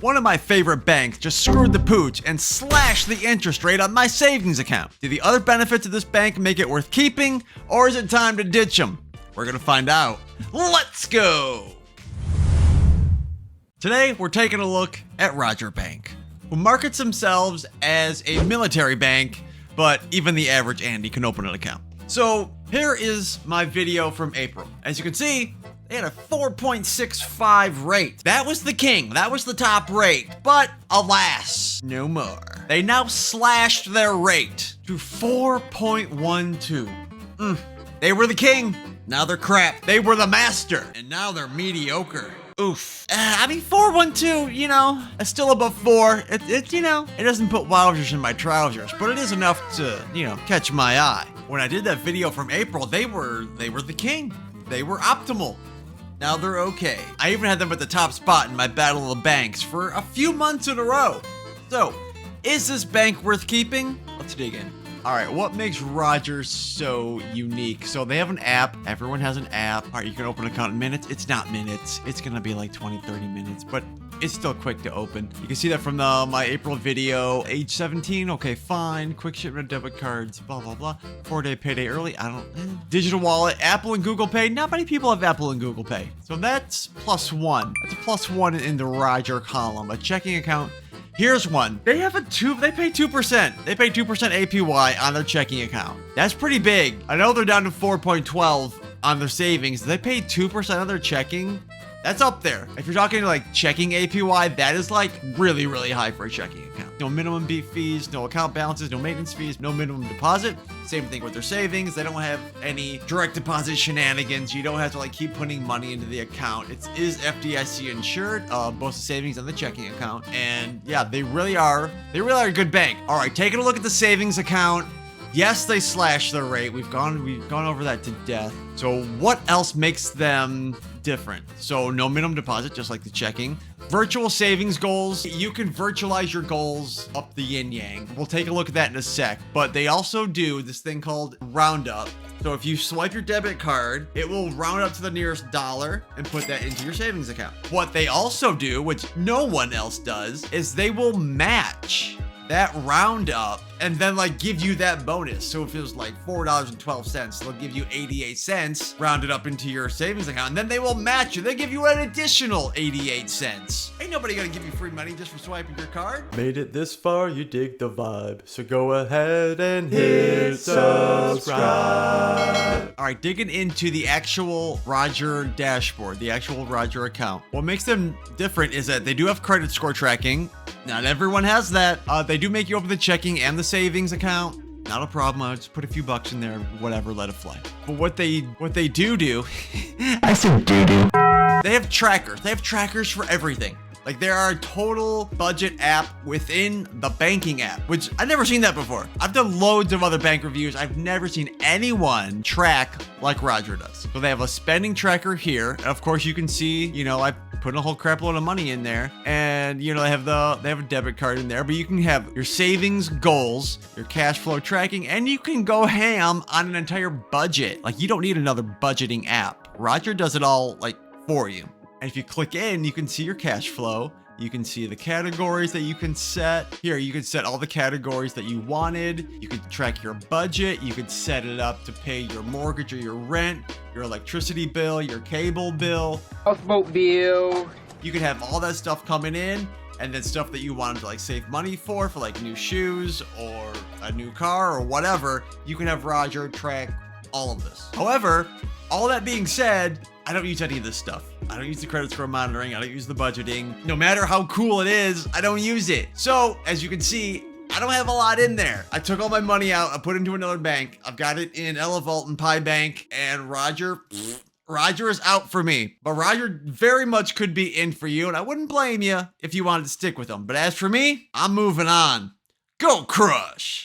One of my favorite banks just screwed the pooch and slashed the interest rate on my savings account. Do the other benefits of this bank make it worth keeping, or is it time to ditch them? We're gonna find out. Let's go! Today, we're taking a look at Roger Bank, who markets themselves as a military bank, but even the average Andy can open an account. So here is my video from April. As you can see, they had a 4.65 rate. That was the king. That was the top rate. But alas, no more. They now slashed their rate to 4.12. They were the king. Now they're crap. They were the master. And now they're mediocre. Oof. I mean, 412, you know, it's still above 4. It doesn't put wowzers in my trousers, but it is enough to, catch my eye. When I did that video from April, they were the king. They were optimal. Now they're okay. I even had them at the top spot in my Battle of the Banks for a few months in a row. So, is this bank worth keeping? Let's dig in. All right, what makes Roger so unique? So they have an app. Everyone has an app. All right, you can open an account in minutes. It's not minutes. It's gonna be like 20, 30 minutes, but it's still quick to open. You can see that from my April video. Age 17, okay, fine. Quick shipment debit cards, blah, blah, blah. 4-day payday early, Digital wallet, Apple and Google Pay. Not many people have Apple and Google Pay. So that's +1. That's a +1 in the Roger column. A checking account. Here's one. They pay 2%. They pay 2% APY on their checking account. That's pretty big. I know they're down to 4.12 on their savings. They pay 2% on their checking. That's up there. If you're talking like checking APY, that is like really, really high for a checking account. No minimum fees, no account balances, no maintenance fees, no minimum deposit. Same thing with their savings. They don't have any direct deposit shenanigans. You don't have to like keep putting money into the account. It is FDIC insured, both the savings and the checking account. And yeah, they really are a good bank. All right, taking a look at the savings account. Yes, they slashed their rate. We've gone over that to death. So what else makes them different? So no minimum deposit, just like the checking. Virtual savings goals. You can virtualize your goals up the yin yang. We'll take a look at that in a sec. But they also do this thing called roundup. So if you swipe your debit card, it will round up to the nearest dollar and put that into your savings account. What they also do, which no one else does, is they will match that roundup and then like give you that bonus. So if it was like $4.12, they'll give you 88 cents rounded up into your savings account, and then they will match you. They give you an additional 88 cents. Ain't nobody gonna give you free money just for swiping your card. Made it this far, you dig the vibe. So go ahead and hit subscribe. All right, digging into the actual Roger dashboard, the actual Roger account. What makes them different is that they do have credit score tracking. Not everyone has that. They do make you open the checking and the savings account. Not a problem. I'll just put a few bucks in there, whatever, let it fly. But what they do, I said doo-doo. They have trackers. They have trackers for everything. Like there are a total budget app within the banking app, which I've never seen that before. I've done loads of other bank reviews. I've never seen anyone track like Roger does. So they have a spending tracker here. And of course you can see, I put a whole crap load of money in there, and they have a debit card in there, but you can have your savings goals, your cash flow tracking, and you can go ham on an entire budget. Like you don't need another budgeting app. Roger does it all like for you. And if you click in, you can see your cash flow. You can see the categories that you can set. Here, you can set all the categories that you wanted. You can track your budget. You could set it up to pay your mortgage or your rent, your electricity bill, your cable bill, houseboat bill. You can have all that stuff coming in, and then stuff that you wanted to like save money for like new shoes or a new car or whatever. You can have Roger track all of this. However, all that being said, I don't use any of this stuff. I don't use the credit score monitoring. I don't use the budgeting. No matter how cool it is, I don't use it. So as you can see, I don't have a lot in there. I took all my money out. I put it into another bank. I've got it in Elevault and Pi Bank, and Roger is out for me. But Roger very much could be in for you, and I wouldn't blame you if you wanted to stick with him. But as for me, I'm moving on. Go Crush!